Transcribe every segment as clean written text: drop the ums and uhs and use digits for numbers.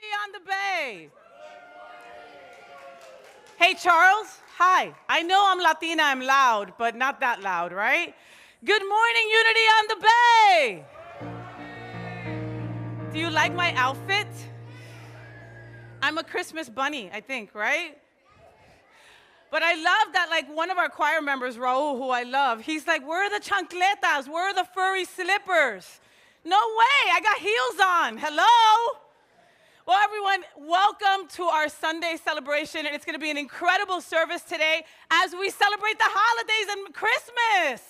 on the Bay. Hey, Charles. Hi. I know I'm Latina, I'm loud, but not that loud, right? Good morning, Unity on the Bay. Do you like my outfit? I'm a Christmas bunny, I think, right? But I love that, like, one of our choir members, Raul, who I love, he's like, where are the chancletas? Where are the furry slippers? No way, I got heels on. Hello? Well, everyone, welcome to our Sunday celebration. And it's going to be an incredible service today as we celebrate the holidays and Christmas.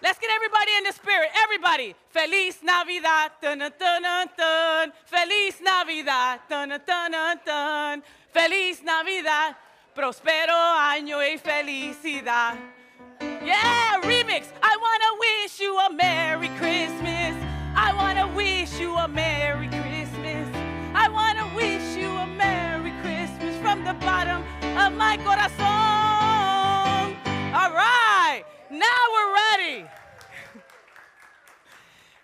Let's get everybody in the spirit. Everybody. Feliz Navidad. Dun, dun, dun, dun, dun. Feliz Navidad. Dun, dun, dun, dun, dun. Feliz Navidad. Prospero año y felicidad. Yeah, remix. I want to wish you a Merry Christmas. I want to wish you a Merry Christmas. I want to wish you a Merry Christmas from the bottom of my corazón. All right, now we're ready.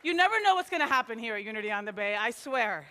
You never know what's going to happen here at Unity on the Bay, I swear.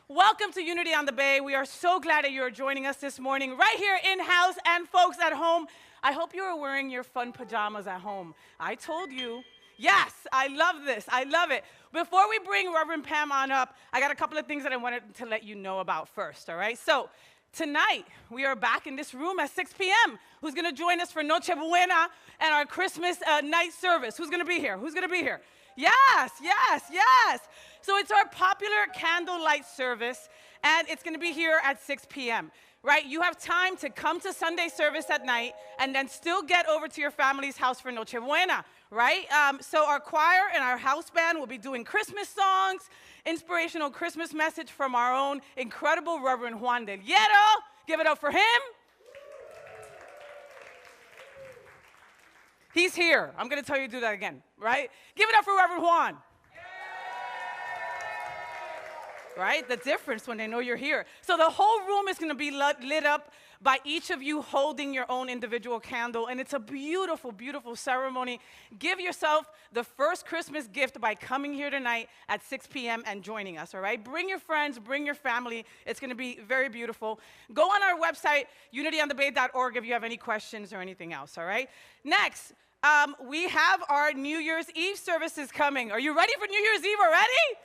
Welcome to Unity on the Bay. We are so glad that you're joining us this morning, right here in-house and folks at home. I hope you are wearing your fun pajamas at home. I told you. Yes, I love this. I love it. Before we bring Reverend Pam on up, I got a couple of things that I wanted to let you know about first, all right? So tonight, we are back in this room at 6 p.m. Who's going to join us for Noche Buena and our Christmas night service? Who's going to be here? Who's going to be here? Yes, yes, yes. So it's our popular candlelight service, and it's going to be here at 6 p.m., right? You have time to come to Sunday service at night and then still get over to your family's house for Noche Buena, right? So our choir and our house band will be doing Christmas songs, inspirational Christmas message from our own incredible Reverend Juan Del Hierro. Give it up for him. He's here. I'm going to tell you to do that again, right? Give it up for Reverend Juan. Right? The difference when they know you're here. So the whole room is going to be lit up by each of you holding your own individual candle. And it's a beautiful, beautiful ceremony. Give yourself the first Christmas gift by coming here tonight at 6 p.m. and joining us, all right? Bring your friends, bring your family. It's going to be very beautiful. Go on our website, unityonthebay.org, if you have any questions or anything else, all right? Next, we have our New Year's Eve services coming. Are you ready for New Year's Eve already?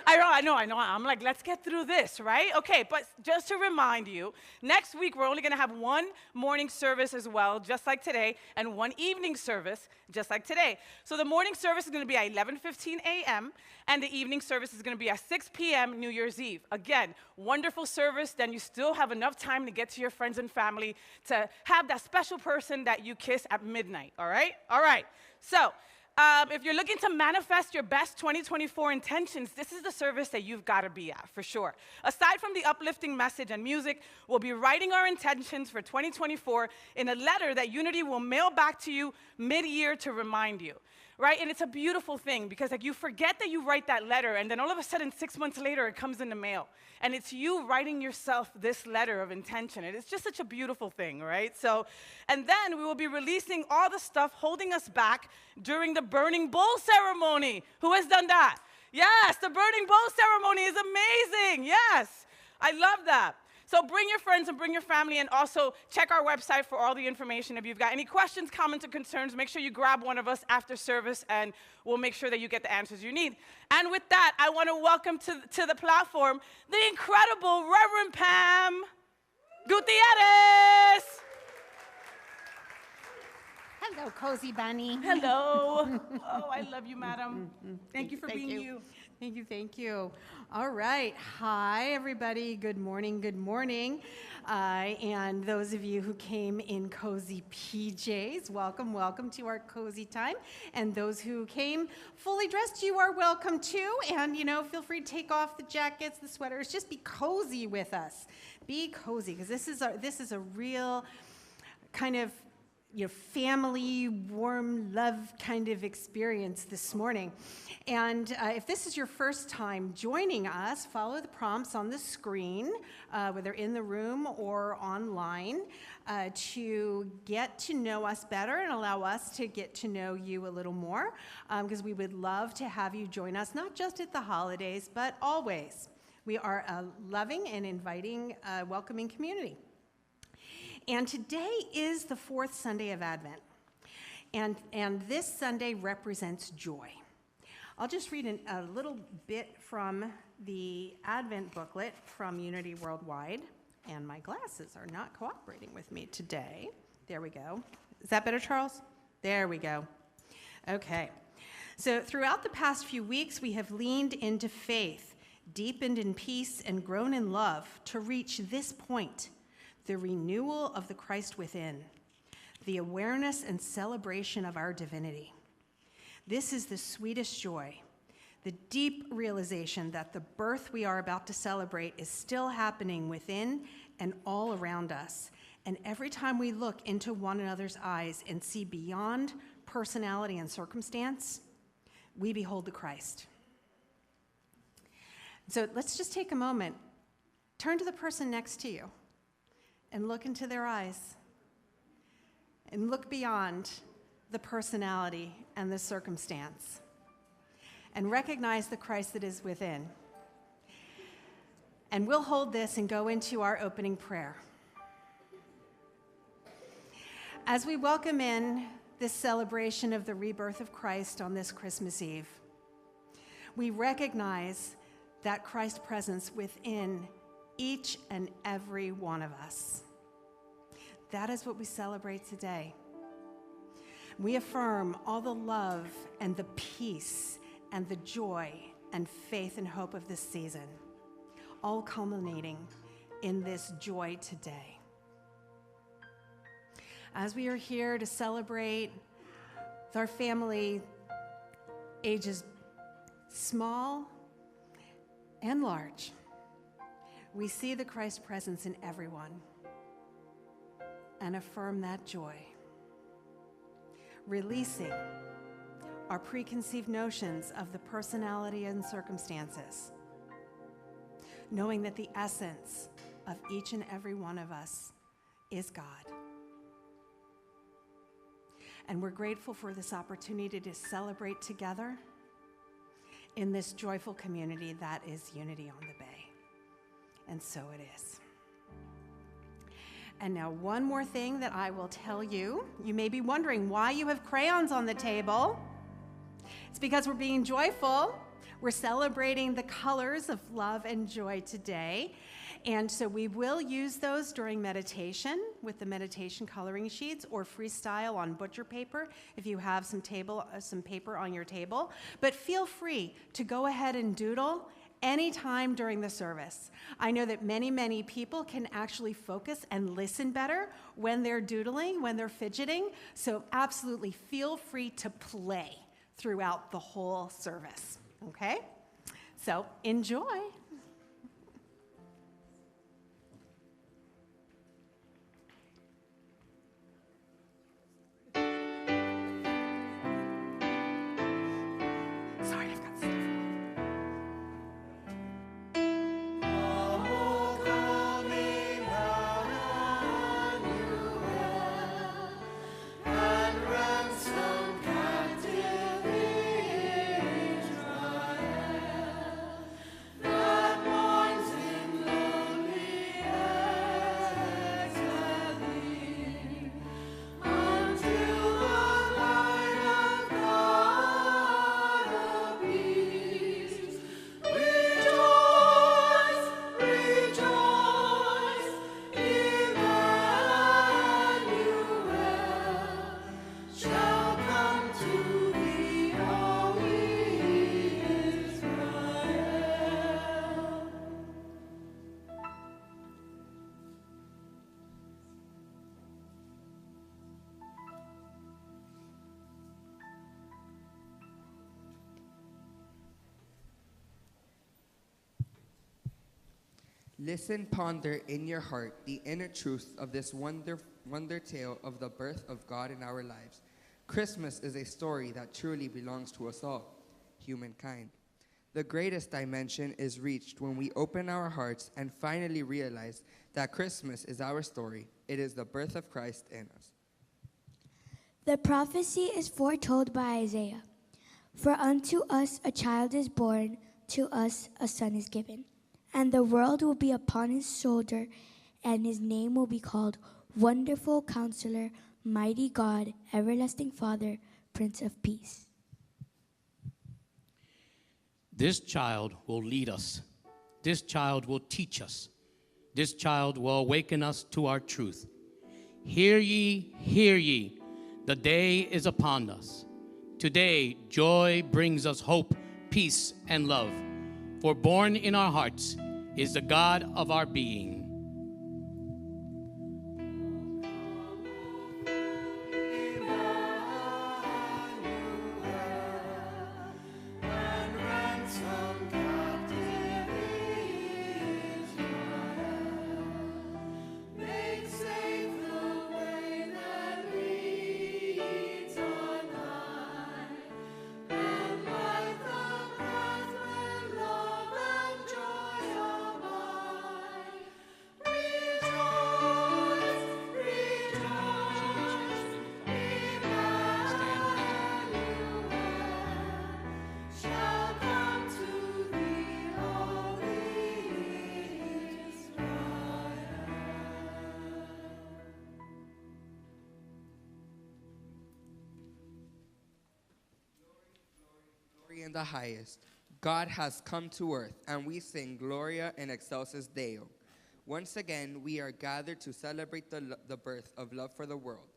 I know. I'm like, let's get through this, right? Okay, but just to remind you, next week we're only going to have one morning service as well, just like today, and one evening service, just like today. So the morning service is going to be at 11:15 a.m., and the evening service is going to be at 6 p.m. New Year's Eve. Again, wonderful service. Then you still have enough time to get to your friends and family to have that special person that you kiss at midnight, all right? All right, so if you're looking to manifest your best 2024 intentions, this is the service that you've got to be at, for sure. Aside from the uplifting message and music, we'll be writing our intentions for 2024 in a letter that Unity will mail back to you mid-year to remind you, right? And it's a beautiful thing because, like, you forget that you write that letter, and then all of a sudden, 6 months later, it comes in the mail. And it's you writing yourself this letter of intention. And it's just such a beautiful thing, right? So, and then we will be releasing all the stuff holding us back during the burning bowl ceremony. Who has done that? Yes, the burning bowl ceremony is amazing. Yes, I love that. So bring your friends and bring your family, and also check our website for all the information. If you've got any questions, comments, or concerns, make sure you grab one of us after service, and we'll make sure that you get the answers you need. And with that, I want to welcome to the platform the incredible Reverend Pam Gutierrez. Hello, Cozy Bunny. Hello. Oh, I love you, madam. Thank you for being you. Thank you. All right. Hi, everybody. Good morning. Good morning. And those of you who came in cozy PJs, welcome, welcome to our cozy time. And those who came fully dressed, you are welcome too. And, you know, feel free to take off the jackets, the sweaters. Just be cozy with us. Be cozy, because this is a real kind of family, warm love kind of experience this morning. And if this is your first time joining us, follow the prompts on the screen, whether in the room or online, to get to know us better and allow us to get to know you a little more, because we would love to have you join us, not just at the holidays, but always. We are a loving and inviting, welcoming community. And today is the fourth Sunday of Advent, and this Sunday represents joy. I'll just read a little bit from the Advent booklet from Unity Worldwide, and my glasses are not cooperating with me today. There we go. Is that better, Charles? There we go. Okay. So throughout the past few weeks, we have leaned into faith, deepened in peace, and grown in love to reach this point: the renewal of the Christ within, the awareness and celebration of our divinity. This is the sweetest joy, the deep realization that the birth we are about to celebrate is still happening within and all around us. And every time we look into one another's eyes and see beyond personality and circumstance, we behold the Christ. So let's just take a moment. Turn to the person next to you and look into their eyes, and look beyond the personality and the circumstance, and recognize the Christ that is within. And we'll hold this and go into our opening prayer. As we welcome in this celebration of the rebirth of Christ on this Christmas Eve, we recognize that Christ's presence within each and every one of us. That is what we celebrate today. We affirm all the love and the peace and the joy and faith and hope of this season, all culminating in this joy today. As we are here to celebrate with our family, ages small and large, we see the Christ presence in everyone and affirm that joy, releasing our preconceived notions of the personality and circumstances, knowing that the essence of each and every one of us is God. And we're grateful for this opportunity to celebrate together in this joyful community that is Unity on the Bay. And so it is. And now one more thing that I will tell you. You may be wondering why you have crayons on the table. It's because we're being joyful. We're celebrating the colors of love and joy today. And so we will use those during meditation with the meditation coloring sheets, or freestyle on butcher paper if you have some paper on your table. But feel free to go ahead and doodle anytime during the service. I know that many people can actually focus and listen better when they're doodling, when they're fidgeting. So absolutely feel free to play throughout the whole service, okay? So enjoy. Listen, ponder in your heart the inner truth of this wonder tale of the birth of God in our lives. Christmas is a story that truly belongs to us all, humankind. The greatest dimension is reached when we open our hearts and finally realize that Christmas is our story. It is the birth of Christ in us. The prophecy is foretold by Isaiah. For unto us a child is born, to us a son is given. And the world will be upon his shoulder, and his name will be called Wonderful Counselor, Mighty God, Everlasting Father, Prince of Peace. This child will lead us. This child will teach us. This child will awaken us to our truth. Hear ye, hear ye. The day is upon us. Today, joy brings us hope, peace, and love. For born in our hearts is the God of our being. In the highest, God has come to earth, and we sing Gloria in excelsis Deo. Once again, we are gathered to celebrate the birth of love for the world.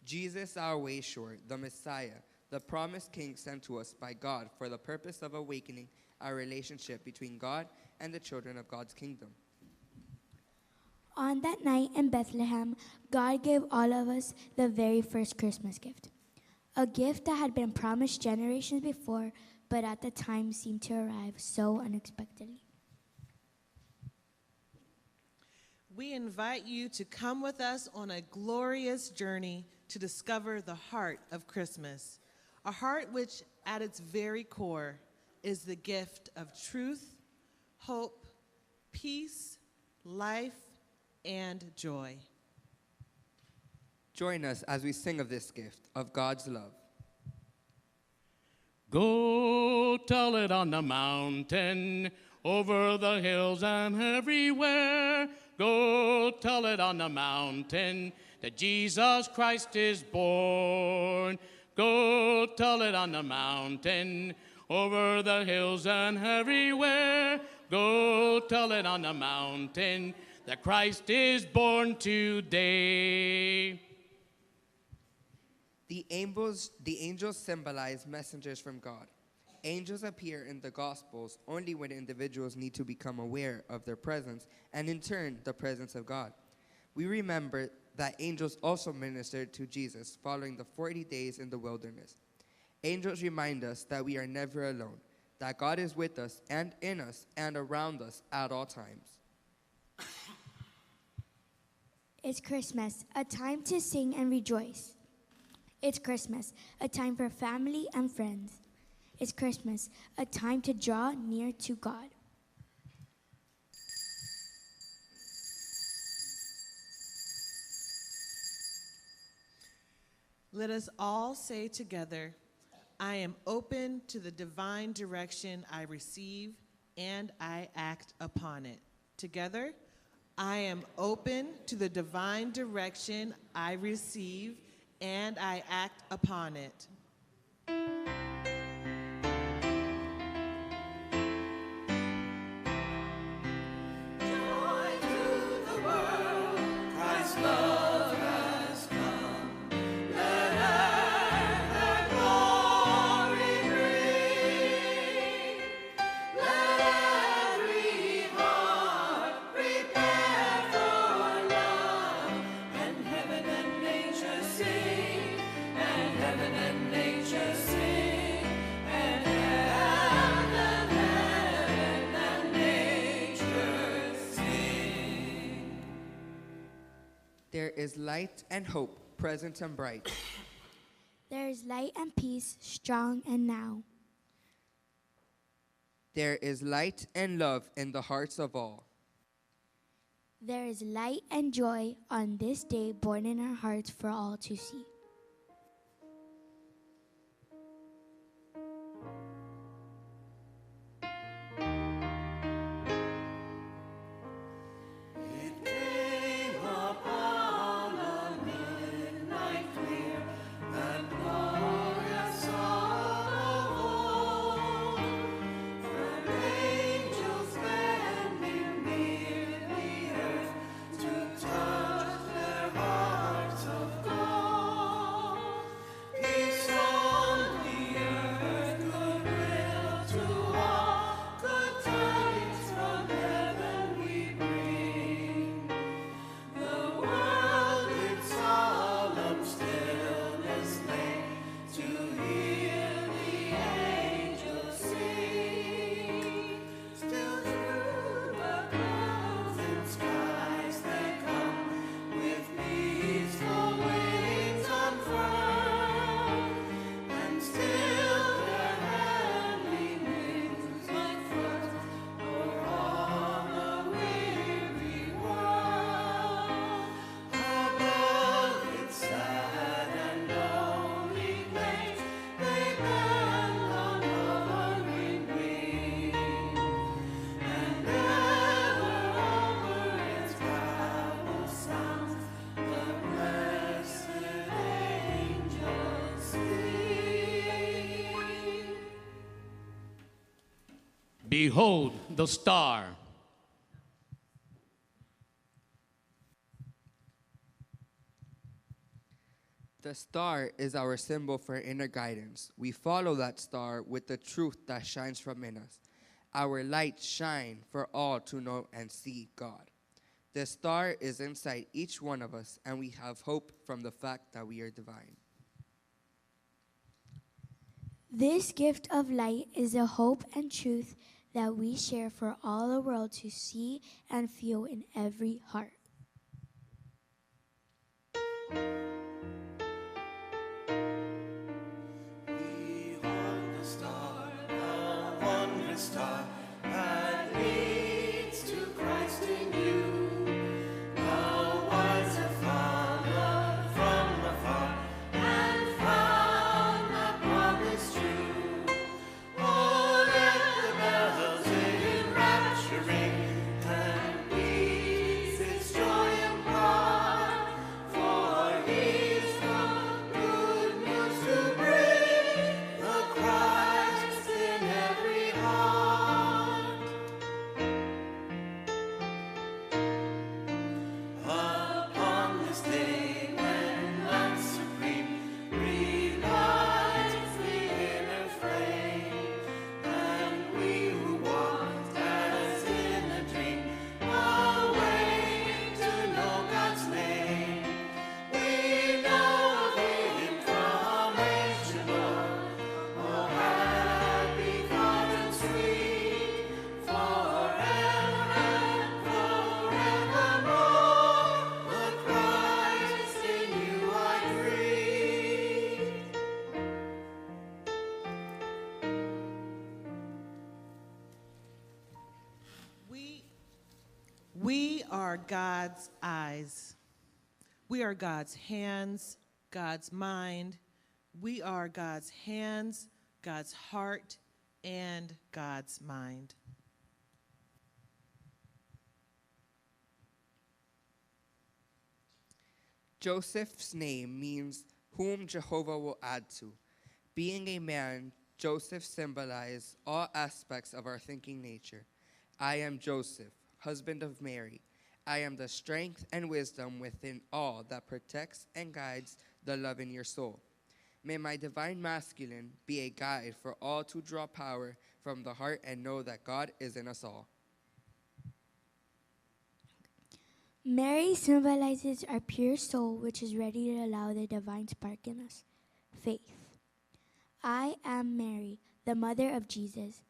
Jesus, our way short, the Messiah, the promised King sent to us by God for the purpose of awakening our relationship between God and the children of God's kingdom. On that night in Bethlehem, God gave all of us the very first Christmas gift. A gift that had been promised generations before, but at the time seemed to arrive so unexpectedly. We invite you to come with us on a glorious journey to discover the heart of Christmas, a heart which at its very core is the gift of truth, hope, peace, life, and joy. Join us as we sing of this gift of God's love. Go tell it on the mountain, over the hills and everywhere. Go tell it on the mountain that Jesus Christ is born. Go tell it on the mountain, over the hills and everywhere. Go tell it on the mountain that Christ is born today. The angels symbolize messengers from God. Angels appear in the Gospels only when individuals need to become aware of their presence and in turn the presence of God. We remember that angels also ministered to Jesus following the 40 days in the wilderness. Angels remind us that we are never alone, that God is with us and in us and around us at all times. It's Christmas, a time to sing and rejoice. It's Christmas, a time for family and friends. It's Christmas, a time to draw near to God. Let us all say together, I am open to the divine direction I receive, and I act upon it. Together, I am open to the divine direction I receive, and I act upon it. Heaven and is light and hope, present and bright. There is light and peace, strong and now. There is light and love in the hearts of all. There is light and joy on this day born in our hearts for all to see. Behold the star. The star is our symbol for inner guidance. We follow that star with the truth that shines from in us. Our light shine for all to know and see God. The star is inside each one of us, and we have hope from the fact that we are divine. This gift of light is a hope and truth that we share for all the world to see and feel in every heart. Behold the star, the wondrous star that leads to Christ in you. The wise have followed from afar and found the promise true. Oh, let the bells in rapture ring, and peace its joy impart. For He's the good news to bring, the Christ in every heart. Upon this day when light supreme relights the inner flame, and we who walked as in a dream awake to know God's name, we know of Him from age to morn. Oh, happy thought and sweet, forever and forevermore, the Christ in you I greet. We are God's eyes. We are God's hands, God's mind. We are God's hands, God's heart, and God's mind. Joseph's name means whom Jehovah will add to. Being a man, Joseph symbolized all aspects of our thinking nature. I am Joseph, husband of Mary. I am the strength and wisdom within all that protects and guides the love in your soul. May my divine masculine be a guide for all to draw power from the heart and know that God is in us all. Mary symbolizes our pure soul, which is ready to allow the divine spark in us. Faith. I am Mary, the mother of Jesus.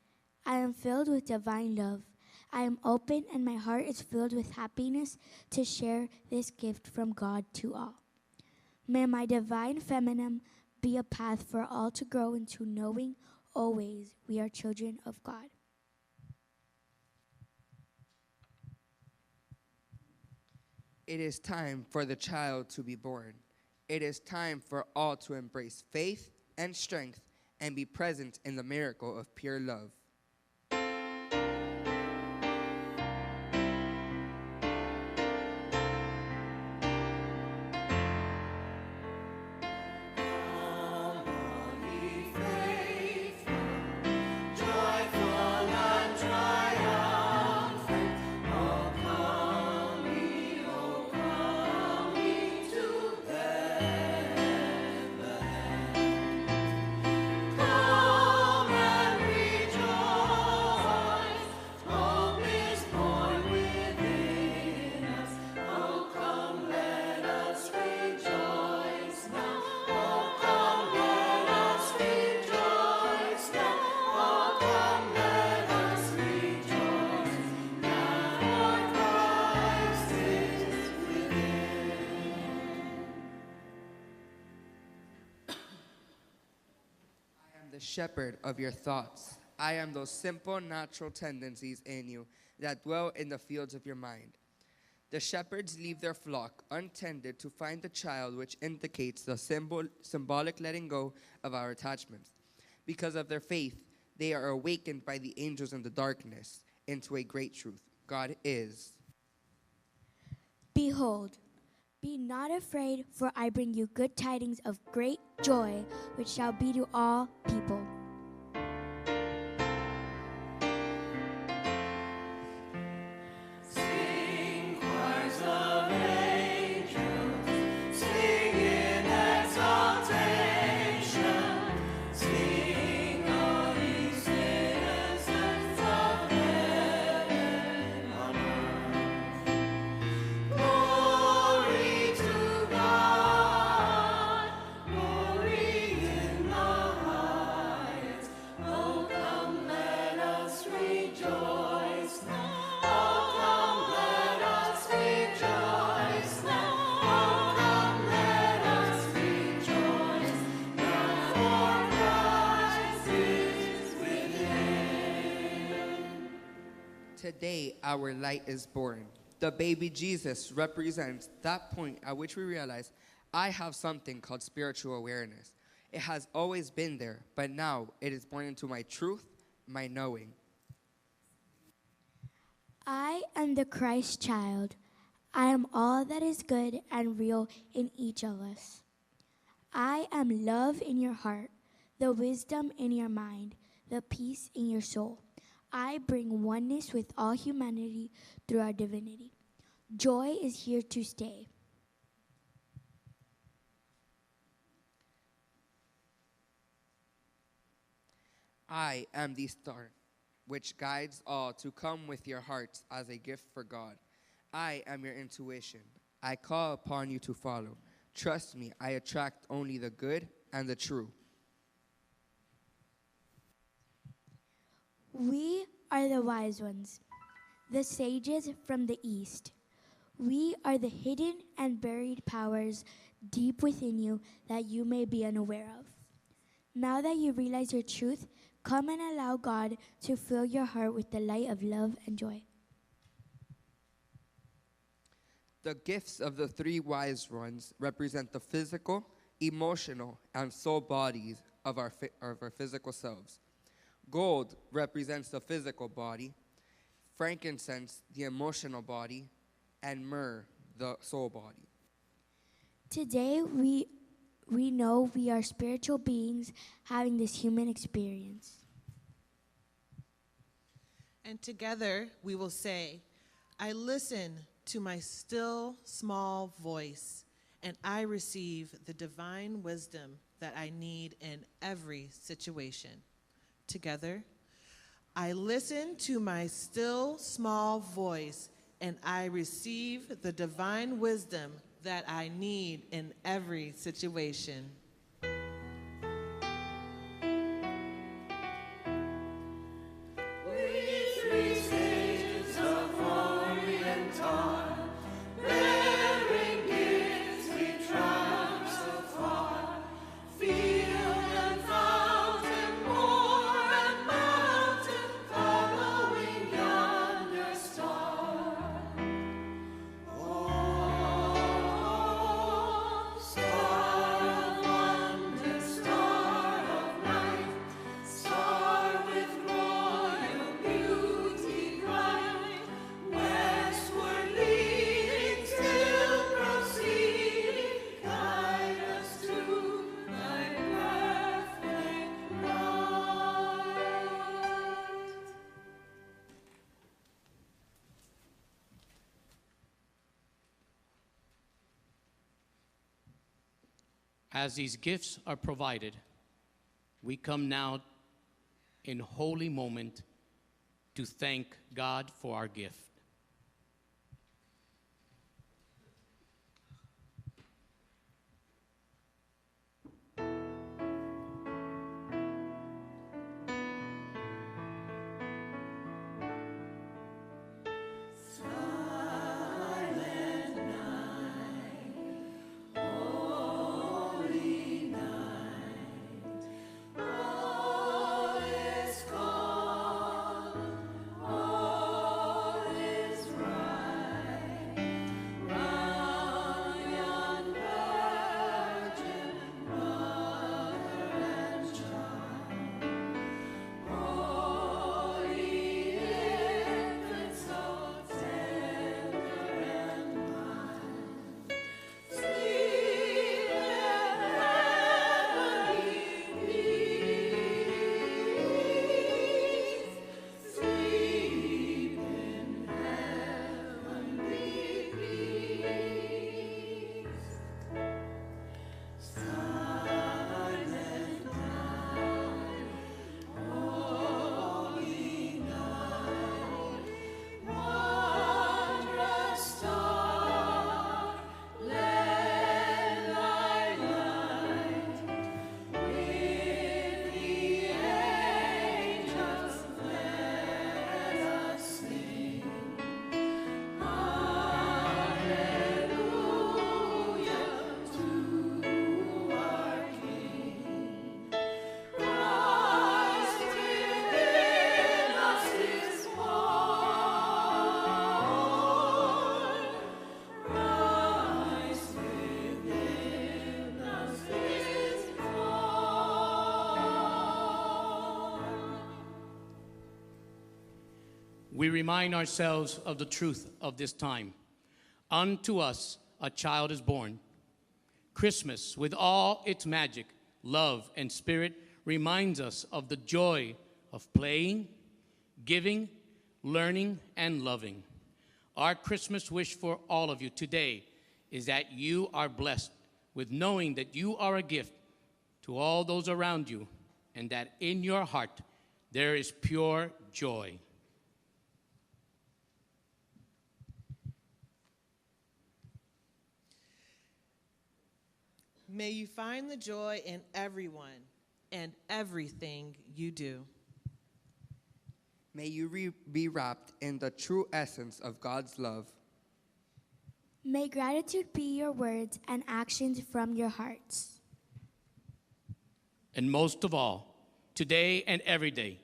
I am filled with divine love. I am open and my heart is filled with happiness to share this gift from God to all. May my divine feminine be a path for all to grow into knowing always we are children of God. It is time for the child to be born. It is time for all to embrace faith and strength and be present in the miracle of pure love. The shepherd of your thoughts. I am those simple natural tendencies in you that dwell in the fields of your mind. The shepherds leave their flock untended to find the child, which indicates the symbolic letting go of our attachments. Because of their faith, they are awakened by the angels in the darkness into a great truth. God is. Behold, be not afraid, for I bring you good tidings of great joy, which shall be to all people. Sing choirs of angels, sing in exaltation, sing all ye citizens of heaven on earth. Glory to God, glory in the highest. Oh, come, let us rejoice now. Oh, come, let us rejoice now. Oh, come, let us rejoice now, for Christ is within. Today, our light is born. The baby Jesus represents that point at which we realize I have something called spiritual awareness. It has always been there, but now it is born into my truth, my knowing. I am the Christ child. I am all that is good and real in each of us. I am love in your heart, the wisdom in your mind, the peace in your soul. I bring oneness with all humanity through our divinity. Joy is here to stay. I am the star, which guides all to come with your hearts as a gift for God. I am your intuition. I call upon you to follow. Trust me, I attract only the good and the true. We are the wise ones, the sages from the east. We are the hidden and buried powers deep within you that you may be unaware of. Now that you realize your truth, come and allow God to fill your heart with the light of love and joy. The gifts of the three wise ones represent the physical, emotional, and soul bodies of our physical selves. Gold represents the physical body, frankincense, the emotional body, and myrrh, the soul body. Today, we know we are spiritual beings having this human experience. And together we will say, I listen to my still small voice, and I receive the divine wisdom that I need in every situation. Together, I listen to my still small voice, and I receive the divine wisdom that I need in every situation. We three sages As these gifts are provided, we come now in holy moment to thank God for our gift. We remind ourselves of the truth of this time. Unto us a child is born. Christmas, with all its magic, love, and spirit, reminds us of the joy of playing, giving, learning, and loving. Our Christmas wish for all of you today is that you are blessed with knowing that you are a gift to all those around you, and that in your heart there is pure joy. May you find the joy in everyone and everything you do. May you be wrapped in the true essence of God's love. May gratitude be your words and actions from your hearts. And most of all, today and every day,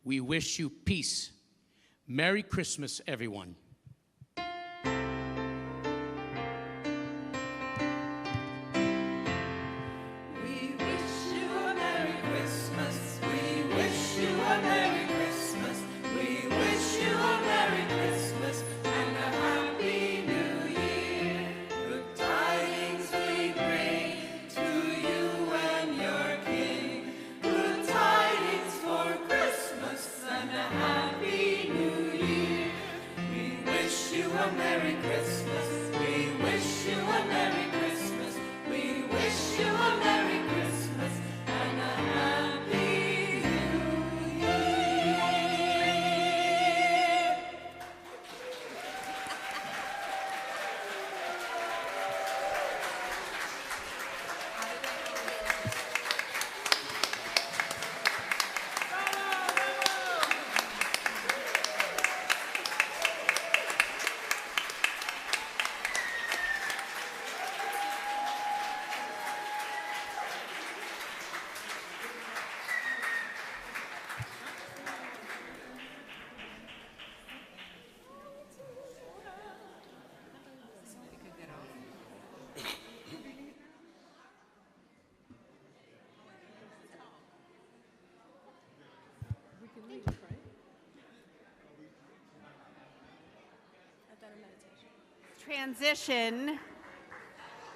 we wish you peace. Merry Christmas, everyone. Transition.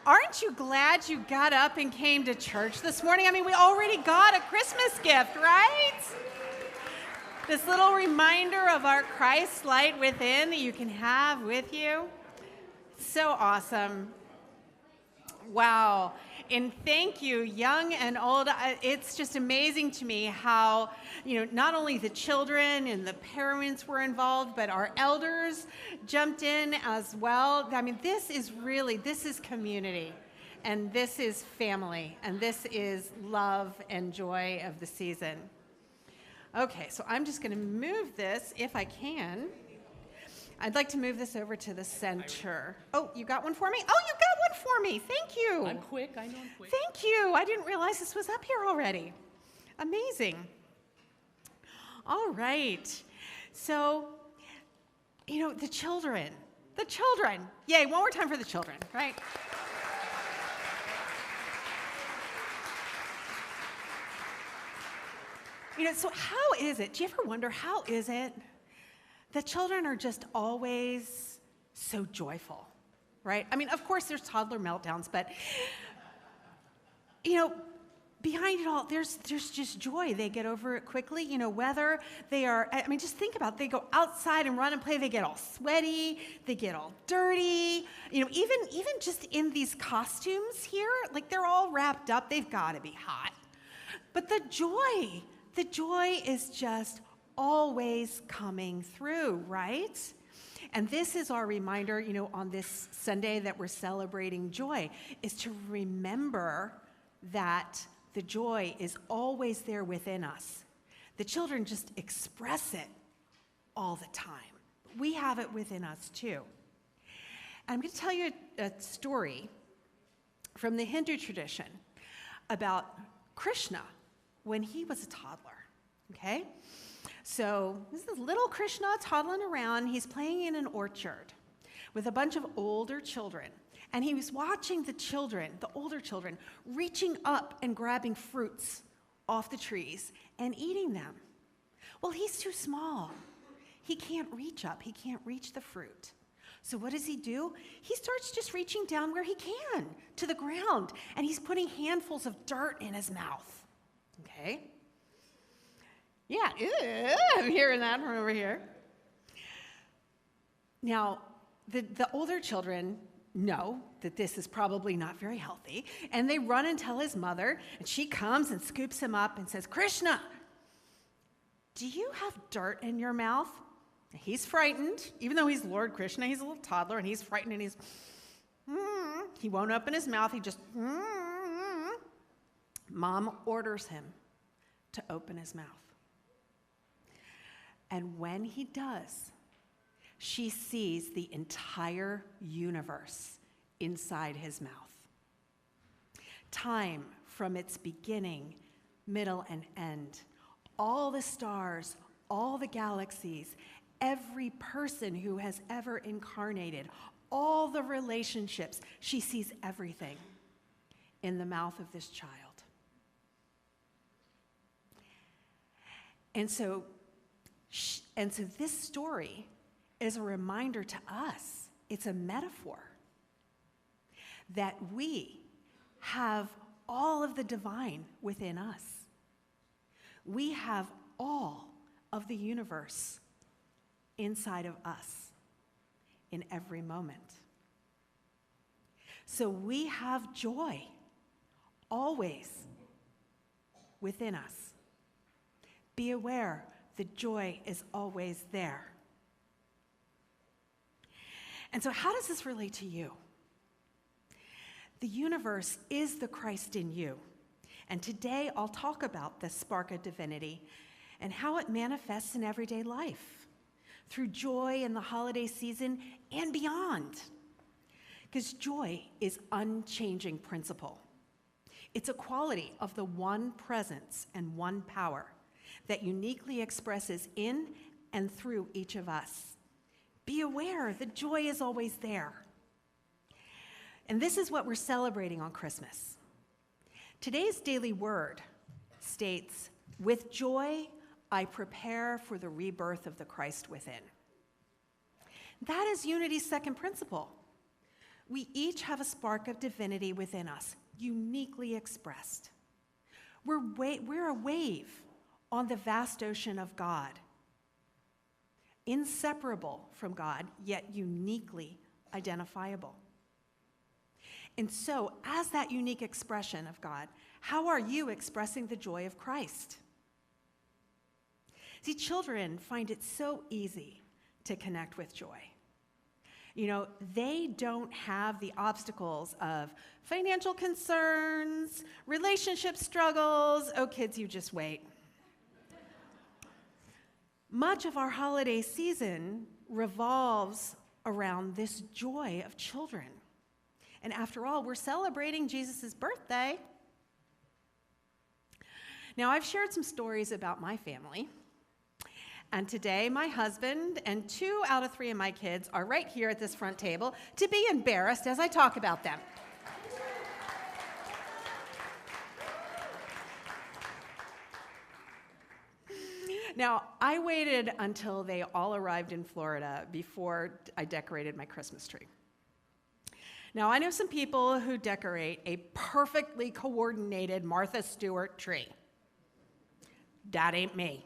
Aren't you glad you got up and came to church this morning? I mean, we already got a Christmas gift, right? This little reminder of our Christ light within that you can have with you. So awesome. Wow. And thank you, young and old. It's just amazing to me how, not only the children and the parents were involved, but our elders jumped in as well. I mean, this is community, and this is family, and this is love and joy of the season. Okay, so I'm just going to move this, if I can. I'd like to move this over to the center. Oh, you got one for me? Oh, you got one for me. Thank you. I'm quick. I know I'm quick. Thank you. I didn't realize this was up here already. Amazing. All right. So, the children. Yay, one more time for the children, right? So how is it? Do you ever wonder, how is it that children are just always so joyful, right? I mean, of course, there's toddler meltdowns, but, behind it all, there's just joy. They get over it quickly, whether they are, just think about it. They go outside and run and play, they get all sweaty, they get all dirty, even just in these costumes here, like they're all wrapped up, they've got to be hot. But the joy is just always coming through, right? And this is our reminder, on this Sunday that we're celebrating joy, is to remember that the joy is always there within us. The children just express it all the time. We have it within us too. And I'm going to tell you a story from the Hindu tradition about Krishna when he was a toddler, okay? So this is little Krishna toddling around. He's playing in an orchard with a bunch of older children. And he was watching the older children, reaching up and grabbing fruits off the trees and eating them. Well, he's too small. He can't reach up. He can't reach the fruit. So what does he do? He starts just reaching down where he can, to the ground. And he's putting handfuls of dirt in his mouth. Okay? Yeah, I'm hearing that from over here. Now, the older children know that this is probably not very healthy, and they run and tell his mother, and she comes and scoops him up and says, "Krishna, do you have dirt in your mouth?" He's frightened, even though he's Lord Krishna, he's a little toddler, and he's frightened, and he won't open his mouth, he just, Mom orders him to open his mouth. And when he does, she sees the entire universe inside his mouth. Time from its beginning, middle, and end. All the stars, all the galaxies, every person who has ever incarnated, all the relationships, she sees everything in the mouth of this child. And so this story is a reminder to us, it's a metaphor, that we have all of the divine within us. We have all of the universe inside of us in every moment. So we have joy always within us. Be aware, the joy is always there. And so how does this relate to you? The universe is the Christ in you. And today I'll talk about the spark of divinity and how it manifests in everyday life through joy in the holiday season and beyond. Because joy is unchanging principle. It's a quality of the one presence and one power that uniquely expresses in and through each of us. Be aware, the joy is always there. And this is what we're celebrating on Christmas. Today's daily word states, "With joy, I prepare for the rebirth of the Christ within." That is unity's second principle. We each have a spark of divinity within us, uniquely expressed. We're a wave on the vast ocean of God, inseparable from God, yet uniquely identifiable. And so, as that unique expression of God, how are you expressing the joy of Christ? See, children find it so easy to connect with joy. You know, they don't have the obstacles of financial concerns, relationship struggles. Oh, kids, you just wait. Much of our holiday season revolves around this joy of children. And after all, we're celebrating Jesus' birthday. Now, I've shared some stories about my family. And today, my husband and 2 out of 3 of my kids are right here at this front table to be embarrassed as I talk about them. Now, I waited until they all arrived in Florida before I decorated my Christmas tree. Now, I know some people who decorate a perfectly coordinated Martha Stewart tree. That ain't me.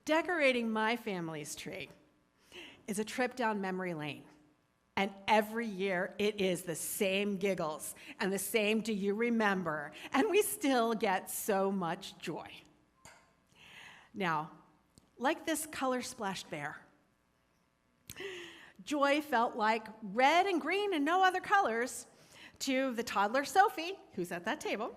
Decorating my family's tree is a trip down memory lane. And every year it is the same giggles and the same do you remember, and we still get so much joy. Now, like this color-splashed bear, joy felt like red and green and no other colors to the toddler Sophie, who's at that table.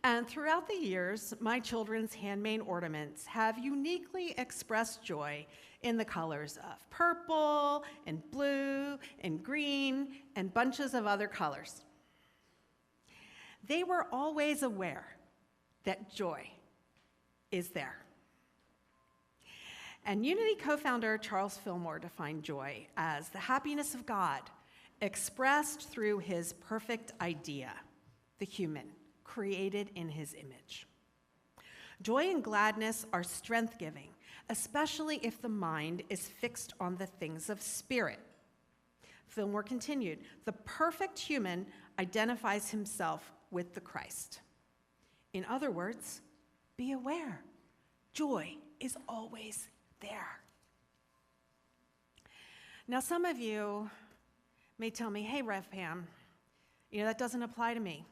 And throughout the years, my children's handmade ornaments have uniquely expressed joy in the colors of purple and blue and green and bunches of other colors. They were always aware that joy is there. And Unity co-founder Charles Fillmore defined joy as the happiness of God expressed through his perfect idea, the human, created in his image. Joy and gladness are strength-giving, especially if the mind is fixed on the things of spirit. Fillmore continued, the perfect human identifies himself with the Christ. In other words, be aware. Joy is always there. Now, some of you may tell me, hey, Rev Pam, that doesn't apply to me.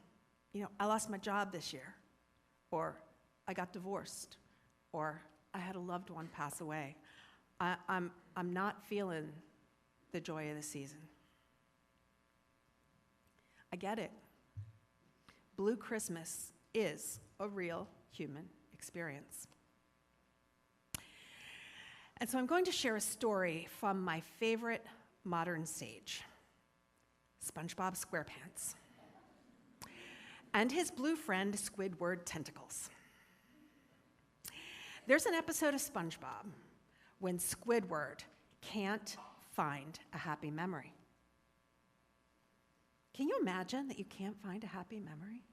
I lost my job this year, or I got divorced, or I had a loved one pass away. I'm not feeling the joy of the season. I get it. Blue Christmas is a real human experience. And so I'm going to share a story from my favorite modern sage, SpongeBob SquarePants, and his blue friend, Squidward Tentacles. There's an episode of SpongeBob when Squidward can't find a happy memory. Can you imagine that you can't find a happy memory?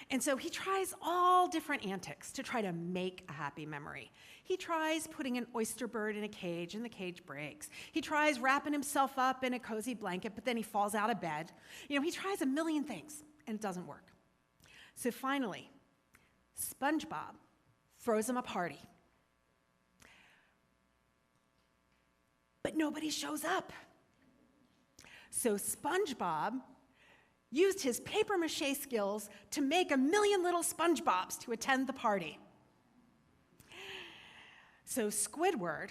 And so he tries all different antics to try to make a happy memory. He tries putting an oyster bird in a cage, and the cage breaks. He tries wrapping himself up in a cozy blanket, but then he falls out of bed. He tries a million things, and it doesn't work. So finally, SpongeBob throws him a party. But nobody shows up. So SpongeBob used his papier-mâché skills to make a million little SpongeBobs to attend the party. So Squidward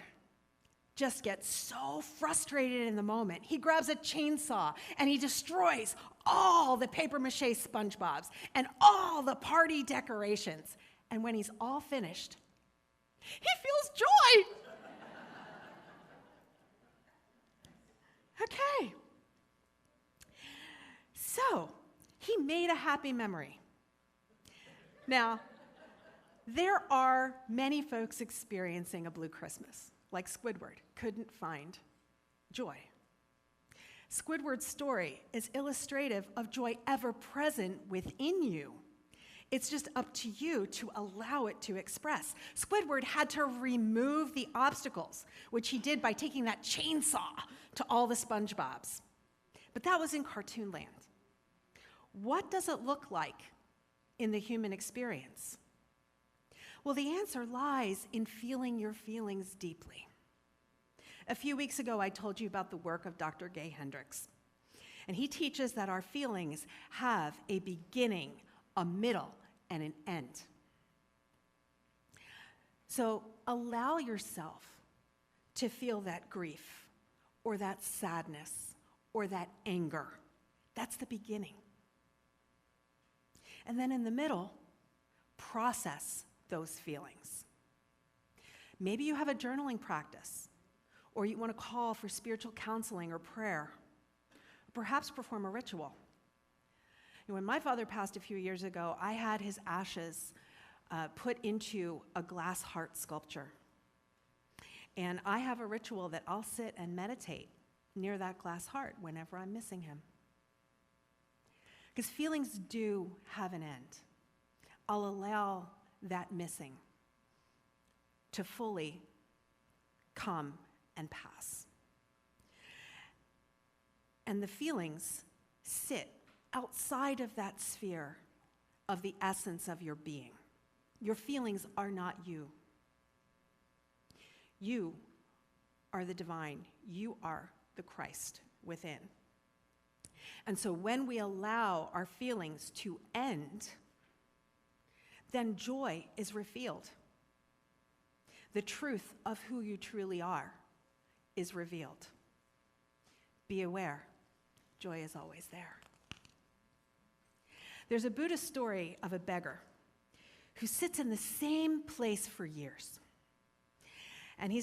just gets so frustrated in the moment. He grabs a chainsaw and he destroys all the papier-mâché SpongeBobs and all the party decorations. And when he's all finished, he feels joy. Okay. So, he made a happy memory. Now, there are many folks experiencing a blue Christmas, like Squidward couldn't find joy. Squidward's story is illustrative of joy ever present within you. It's just up to you to allow it to express. Squidward had to remove the obstacles, which he did by taking that chainsaw to all the SpongeBobs. But that was in cartoon land. What does it look like in the human experience? Well, the answer lies in feeling your feelings deeply. A few weeks ago, I told you about the work of Dr. Gay Hendricks. And he teaches that our feelings have a beginning, a middle, and an end. So allow yourself to feel that grief, or that sadness, or that anger. That's the beginning. And then in the middle, process those feelings. Maybe you have a journaling practice, or you want to call for spiritual counseling or prayer, or perhaps perform a ritual. And when my father passed a few years ago, I had his ashes put into a glass heart sculpture. And I have a ritual that I'll sit and meditate near that glass heart whenever I'm missing him. Because feelings do have an end. I'll allow that missing to fully come and pass. And the feelings sit outside of that sphere of the essence of your being. Your feelings are not you. You are the divine. You are the Christ within. And so when we allow our feelings to end, then joy is revealed. The truth of who you truly are is revealed. Be aware, joy is always there. There's a Buddhist story of a beggar who sits in the same place for years. And he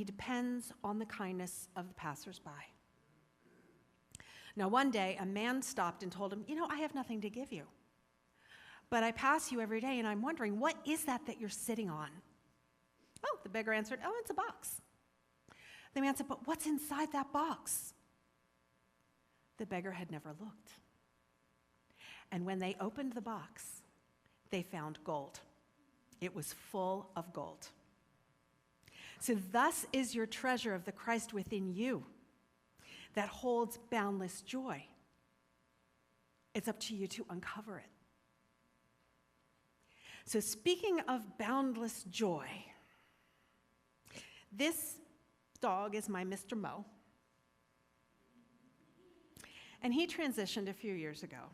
depends on the kindness of the passersby. Now, one day, a man stopped and told him, I have nothing to give you. But I pass you every day, and I'm wondering, what is that you're sitting on? Oh, the beggar answered, it's a box. The man said, but what's inside that box? The beggar had never looked. And when they opened the box, they found gold. It was full of gold. So thus is your treasure of the Christ within you that holds boundless joy. It's up to you to uncover it. So speaking of boundless joy, this dog is my Mr. Mo. And he transitioned a few years ago.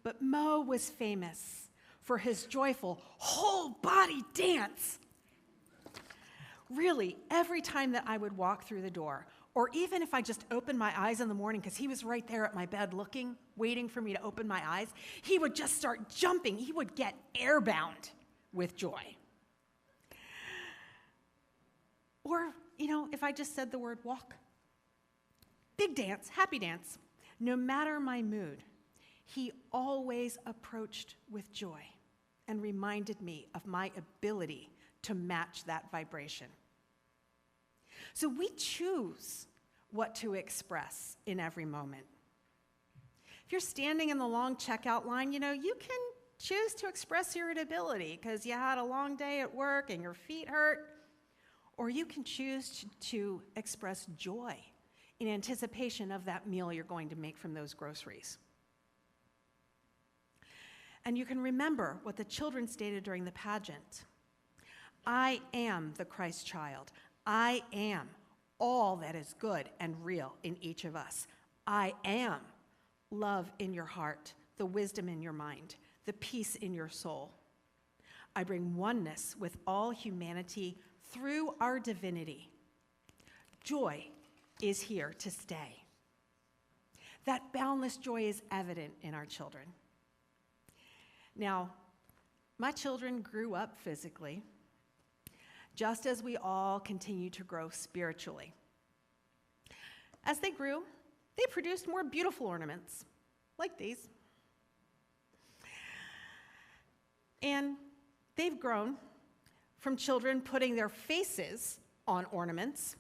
But Mo was famous for his joyful whole body dance. Really, every time that I would walk through the door, or even if I just opened my eyes in the morning, because he was right there at my bed looking, waiting for me to open my eyes, he would just start jumping. He would get airbound with joy. Or, if I just said the word walk, big dance, happy dance, no matter my mood, he always approached with joy and reminded me of my ability to match that vibration. So we choose what to express in every moment. If you're standing in the long checkout line, you can choose to express irritability because you had a long day at work and your feet hurt, or you can choose to express joy in anticipation of that meal you're going to make from those groceries. And you can remember what the children stated during the pageant. I am the Christ child. I am all that is good and real in each of us. I am love in your heart, the wisdom in your mind, the peace in your soul. I bring oneness with all humanity through our divinity. Joy is here to stay. That boundless joy is evident in our children. Now, my children grew up physically, just as we all continue to grow spiritually. As they grew, they produced more beautiful ornaments, like these. And they've grown from children putting their faces on ornaments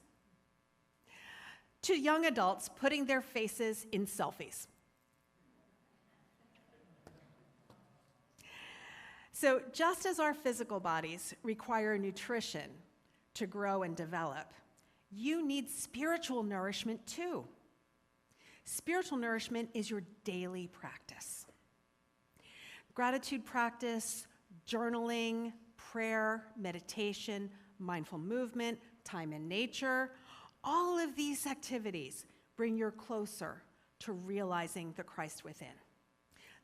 to young adults putting their faces in selfies. So just as our physical bodies require nutrition to grow and develop, you need spiritual nourishment too. Spiritual nourishment is your daily practice. Gratitude practice, journaling, prayer, meditation, mindful movement, time in nature All of these activities bring you closer to realizing the Christ within,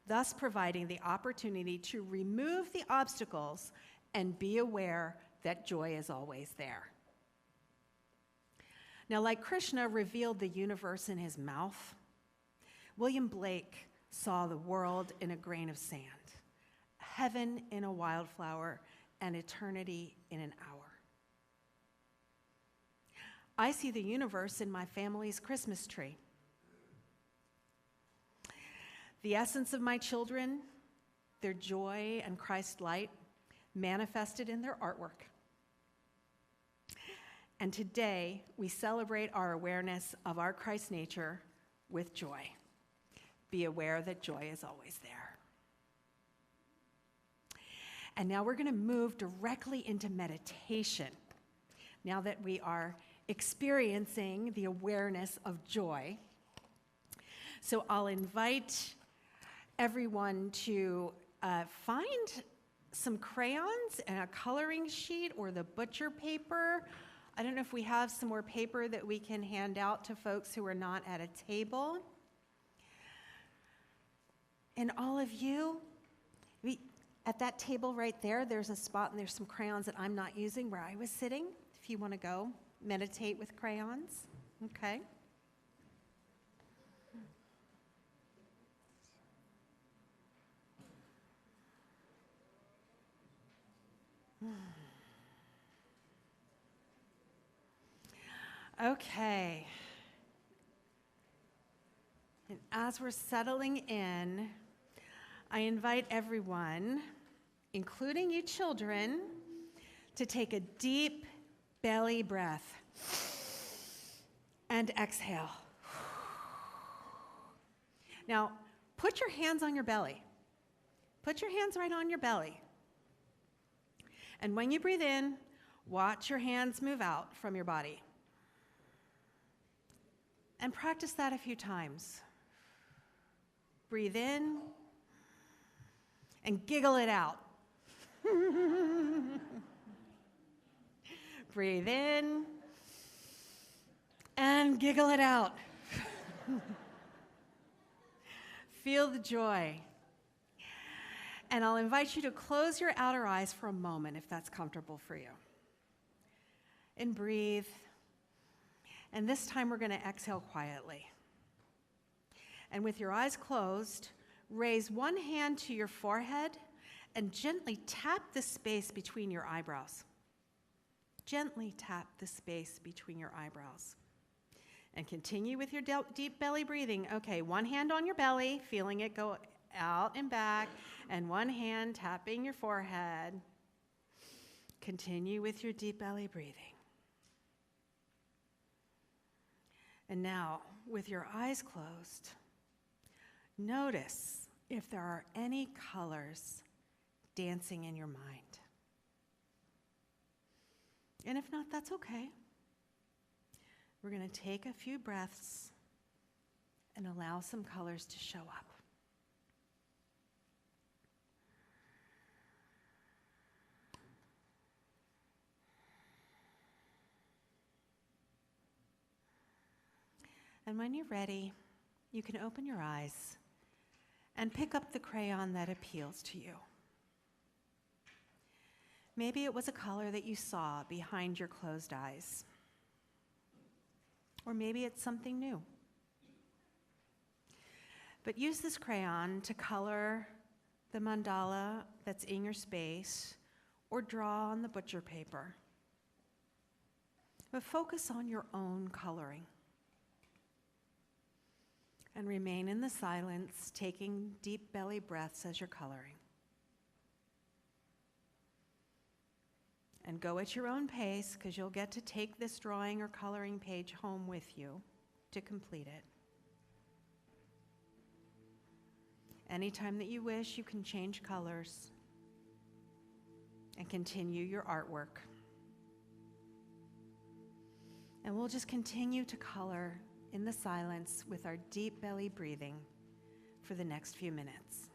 thus providing the opportunity to remove the obstacles and be aware that joy is always there. Now, like Krishna revealed the universe in his mouth, William Blake saw the world in a grain of sand, heaven in a wildflower, and eternity in an hour. I see the universe in my family's Christmas tree. The essence of my children, their joy and Christ light, manifested in their artwork. And today, we celebrate our awareness of our Christ nature with joy. Be aware that joy is always there. And now we're going to move directly into meditation. Now that we are experiencing the awareness of joy. So I'll invite everyone to find some crayons and a coloring sheet or the butcher paper. I don't know if we have some more paper that we can hand out to folks who are not at a table. And all of you, at that table right there, there's a spot and there's some crayons that I'm not using where I was sitting. If you want to go meditate with crayons, okay? Okay. And as we're settling in, I invite everyone, including you children, to take a deep belly breath and exhale. Now, put your hands on your belly. Put your hands right on your belly. And when you breathe in, watch your hands move out from your body. And practice that a few times. Breathe in and giggle it out. Breathe in and giggle it out. Feel the joy. And I'll invite you to close your outer eyes for a moment if that's comfortable for you. And breathe. And this time we're going to exhale quietly. And with your eyes closed, raise one hand to your forehead and gently tap the space between your eyebrows. Gently tap the space between your eyebrows. And continue with your deep belly breathing. Okay, one hand on your belly, feeling it go out and back, and one hand tapping your forehead. Continue with your deep belly breathing. And now, with your eyes closed, notice if there are any colors dancing in your mind. And if not, that's okay. We're going to take a few breaths and allow some colors to show up. And when you're ready, you can open your eyes and pick up the crayon that appeals to you. Maybe it was a color that you saw behind your closed eyes. Or maybe it's something new. But use this crayon to color the mandala that's in your space or draw on the butcher paper. But focus on your own coloring. And remain in the silence, taking deep belly breaths as you're coloring. And go at your own pace, because you'll get to take this drawing or coloring page home with you to complete it. Anytime that you wish, you can change colors and continue your artwork. And we'll just continue to color in the silence with our deep belly breathing for the next few minutes.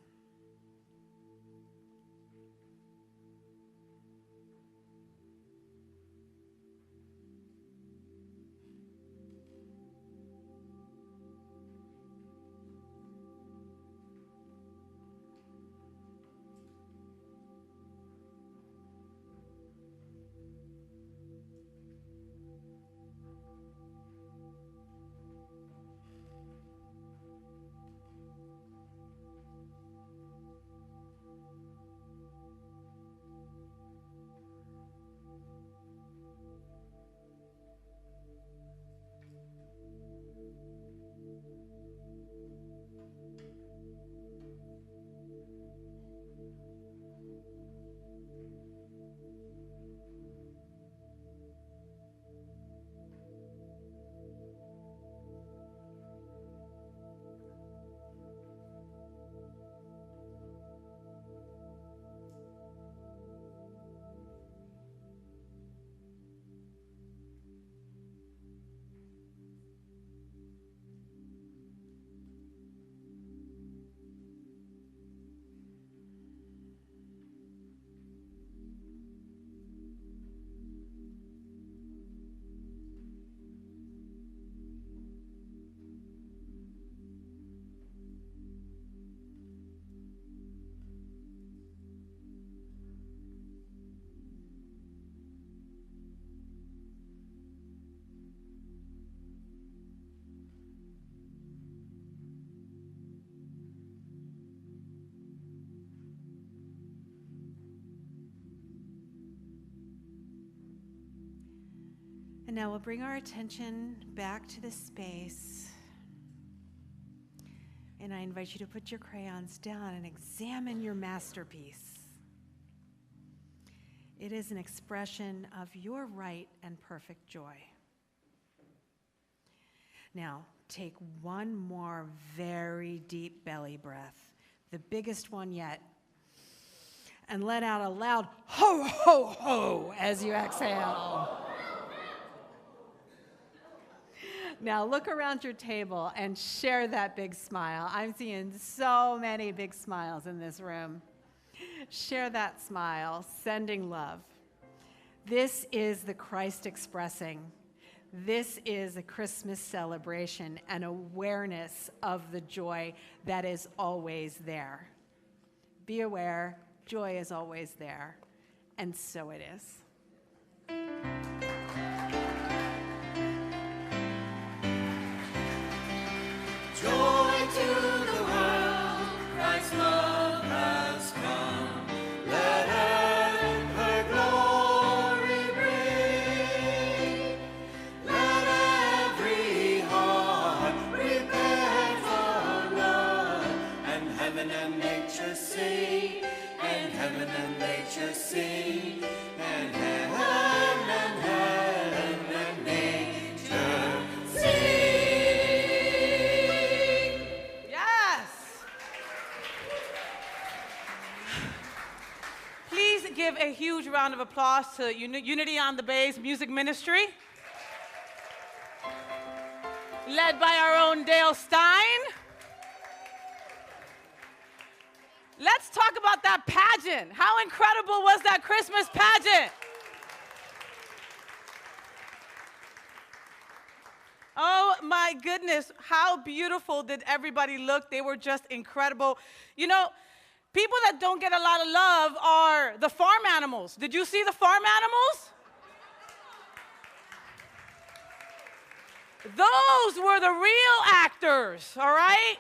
And now we'll bring our attention back to this space. And I invite you to put your crayons down and examine your masterpiece. It is an expression of your right and perfect joy. Now, take one more very deep belly breath, the biggest one yet, and let out a loud ho, ho, ho as you exhale. Now look around your table and share that big smile. I'm seeing so many big smiles in this room. Share that smile, sending love. This is the Christ expressing. This is a Christmas celebration, an awareness of the joy that is always there. Be aware, joy is always there, and so it is. Joy to the world, Christ's love has come. Let earth her glory bring. Let every heart prepare for love. And heaven and nature sing, and heaven and nature sing, and heaven and nature sing. Please give a huge round of applause to Unity on the Bay's music ministry, led by our own Dale Stein. Let's talk about that pageant. How incredible was that Christmas pageant? Oh my goodness, how beautiful did everybody look? They were just incredible. You know, people that don't get a lot of love are the farm animals. Did you see the farm animals? Those were the real actors, all right?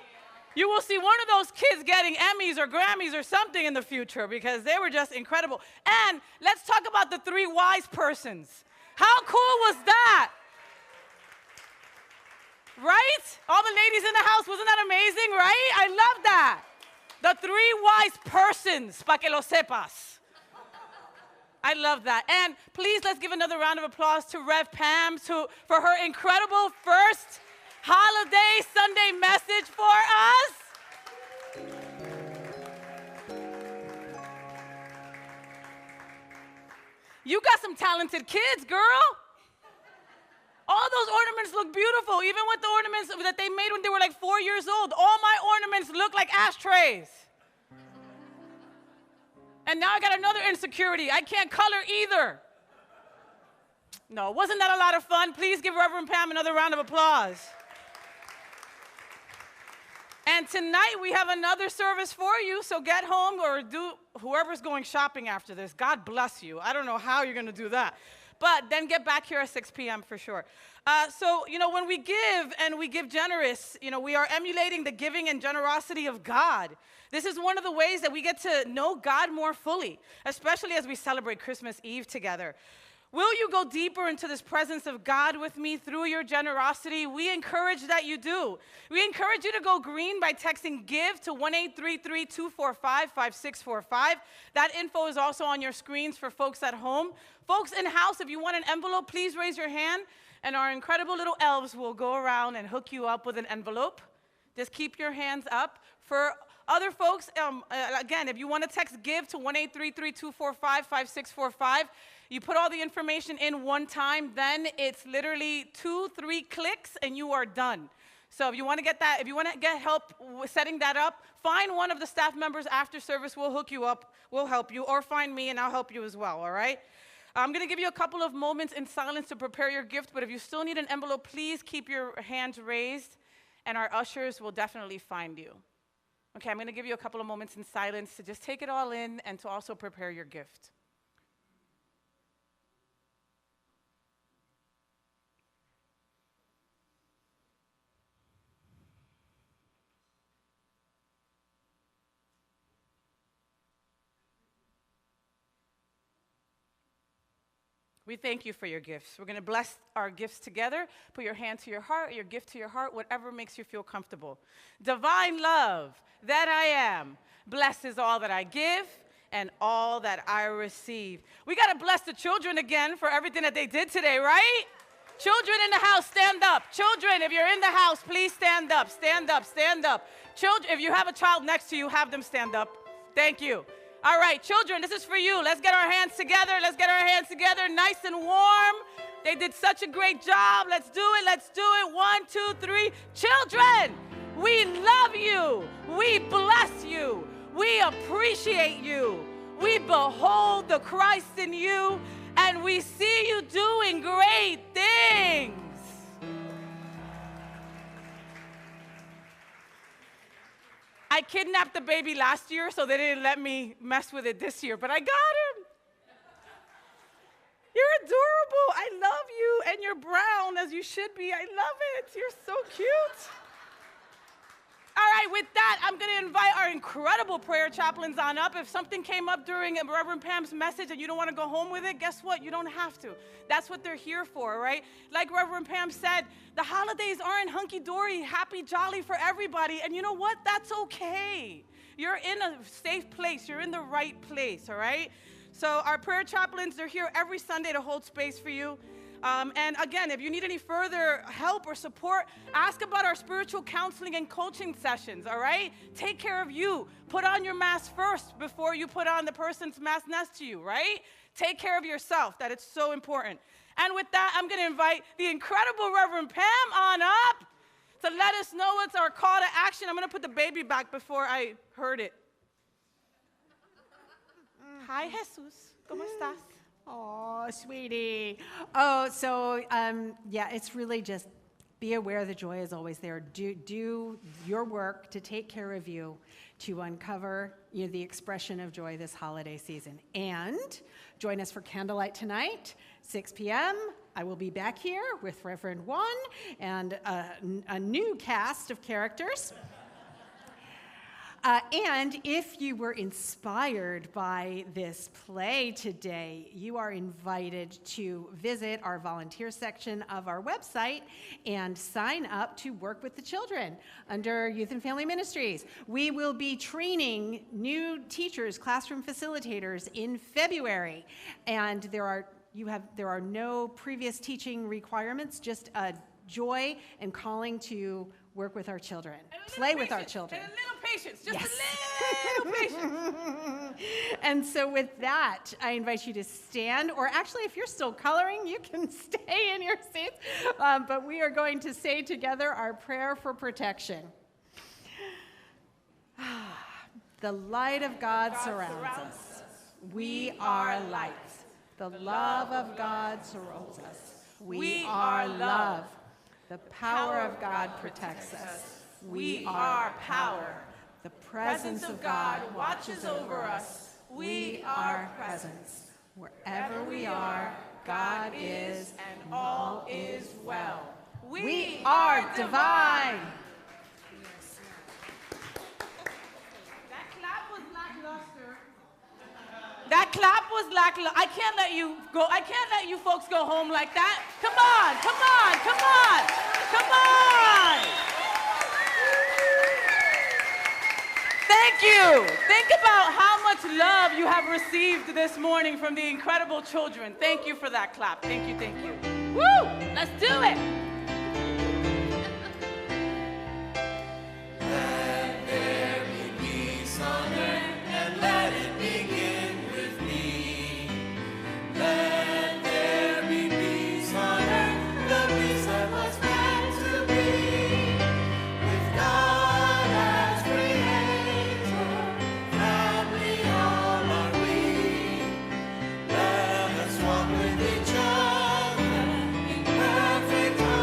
You will see one of those kids getting Emmys or Grammys or something in the future because they were just incredible. And let's talk about the three wise persons. How cool was that? Right? All the ladies in the house, wasn't that amazing, right? I love that. The three wise persons, pa que lo sepas. I love that. And please, let's give another round of applause to Rev Pam for her incredible first holiday Sunday message for us. You got some talented kids, girl. All those ornaments look beautiful, even with the ornaments that they made when they were like 4 years old. All my ornaments look like ashtrays. And now I got another insecurity. I can't color either. No, wasn't that a lot of fun? Please give Reverend Pam another round of applause. And tonight we have another service for you, so get home or do whoever's going shopping after this. God bless you. I don't know how you're going to do that. But then get back here at 6 p.m. for sure. So, when we give and we give generous, we are emulating the giving and generosity of God. This is one of the ways that we get to know God more fully, especially as we celebrate Christmas Eve together. Will you go deeper into this presence of God with me through your generosity? We encourage that you do. We encourage you to go green by texting GIVE to 1-833-245-5645. That info is also on your screens for folks at home. Folks in-house, if you want an envelope, please raise your hand, and our incredible little elves will go around and hook you up with an envelope. Just keep your hands up. For other folks, again, if you want to text GIVE to 1-833-245-5645, you put all the information in one time, then it's literally 2-3 clicks and you are done. So if you want to get that, if you want to get help setting that up, find one of the staff members after service. We'll hook you up, we'll help you, or find me and I'll help you as well, all right? I'm going to give you a couple of moments in silence to prepare your gift, but if you still need an envelope, please keep your hands raised and our ushers will definitely find you. Okay, I'm going to give you a couple of moments in silence to just take it all in and to also prepare your gift. We thank you for your gifts. We're going to bless our gifts together. Put your hand to your heart, your gift to your heart, whatever makes you feel comfortable. Divine love, that I am, blessed is all that I give and all that I receive. We got to bless the children again for everything that they did today, right? Children in the house, stand up. Children, if you're in the house, please stand up, stand up, stand up. Children, if you have a child next to you, have them stand up. Thank you. All right, children, this is for you. Let's get our hands together. Let's get our hands together nice and warm. They did such a great job. Let's do it. Let's do it. 1, 2, 3. Children, we love you. We bless you. We appreciate you. We behold the Christ in you, and we see you doing great things. I kidnapped the baby last year, so they didn't let me mess with it this year, but I got him. You're adorable. I love you, and you're brown, as you should be. I love it. You're so cute. All right, with that, I'm going to invite our incredible prayer chaplains on up. If something came up during Reverend Pam's message and you don't want to go home with it, guess what? You don't have to. That's what they're here for, right? Like Reverend Pam said, the holidays aren't hunky-dory, happy, jolly for everybody. And you know what? That's okay. You're in a safe place. You're in the right place, all right? So our prayer chaplains, they're here every Sunday to hold space for you. And again, if you need any further help or support, ask about our spiritual counseling and coaching sessions, all right? Take care of you. Put on your mask first before you put on the person's mask next to you, right? Take care of yourself. That is so important. And with that, I'm going to invite the incredible Reverend Pam on up to let us know what's our call to action. I'm going to put the baby back before I heard it. Hi, Jesus. ¿Cómo estás? Oh, sweetie. Oh, so yeah, it's really just be aware the joy is always there. Do your work to take care of you, to uncover the expression of joy this holiday season. And join us for candlelight tonight, 6 p.m. I will be back here with Reverend Juan and a new cast of characters. And if you were inspired by this play today, you are invited to visit our volunteer section of our website and sign up to work with the children under Youth and Family Ministries. We will be training new teachers, classroom facilitators in February, and there are no previous teaching requirements, just a joy and calling to work with our children, play with our children. And a little patience, just a little patience. And so with that, I invite you to stand, or actually, if you're still coloring, you can stay in your seats. But we are going to say together our prayer for protection. The light of God surrounds us. We are light. The love of God surrounds us. We are love. The power of God protects us. We are power. The presence of God watches over us. We are presence. Wherever we are, God is, and all is well. We are divine. That clap was lackluster. That clap was lackluster. I can't let you go. I can't let you folks go home like that. Come on, come on, come on, come on. Thank you. Think about how much love you have received this morning from the incredible children. Thank you for that clap. Thank you, thank you. Woo! Let's do it. Let there be peace on earth, and let it begin with me. Let there be peace on earth, the peace that was meant to be. With God as creator, family all are we. Let us walk with each other in perfect harmony.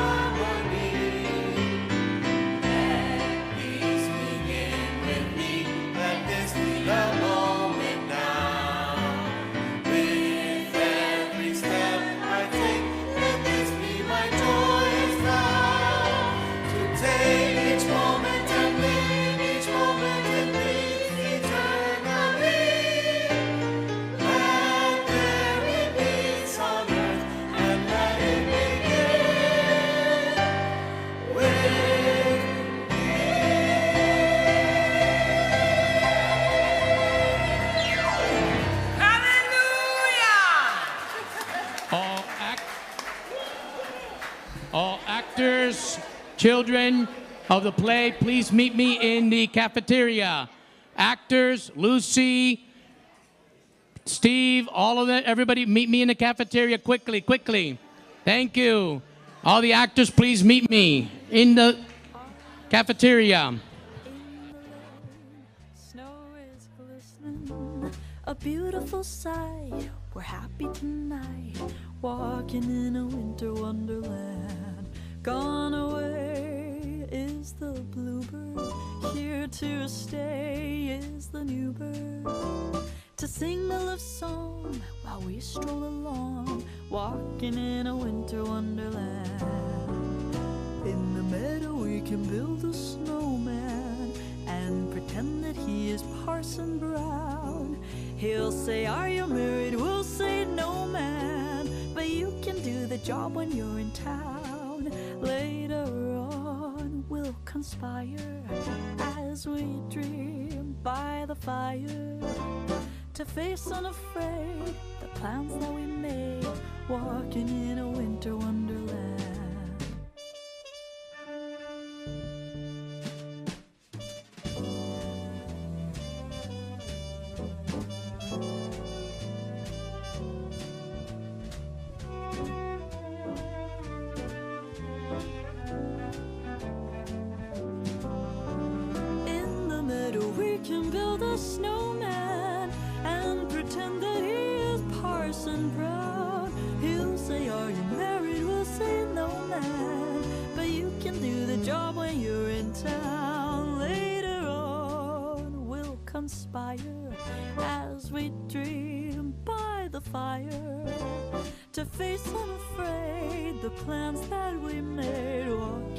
Children of the play, please meet me in the cafeteria. Actors, Lucy, Steve, all of that, everybody meet me in the cafeteria quickly, quickly. Thank you. All the actors, please meet me in the cafeteria. Snow is glistening, a beautiful sight. We're happy tonight, walking in a winter wonderland. Gone away is the bluebird, here to stay is the new bird. To sing a love song while we stroll along, walking in a winter wonderland. In the meadow we can build a snowman and pretend that he is Parson Brown. He'll say, "Are you married?" We'll say, "No, man," but you can do the job when you're in town. Later on we'll conspire as we dream by the fire to face unafraid the plans that we made, walking in a winter wonderland. In the meadow we can build a snowman and pretend that he is Parson Brown. He'll say, "Are you married?" We'll say, "No, man," but you can do the job when you're in town. Later on we'll conspire as we dream by the fire to face unafraid the plans that we made, walking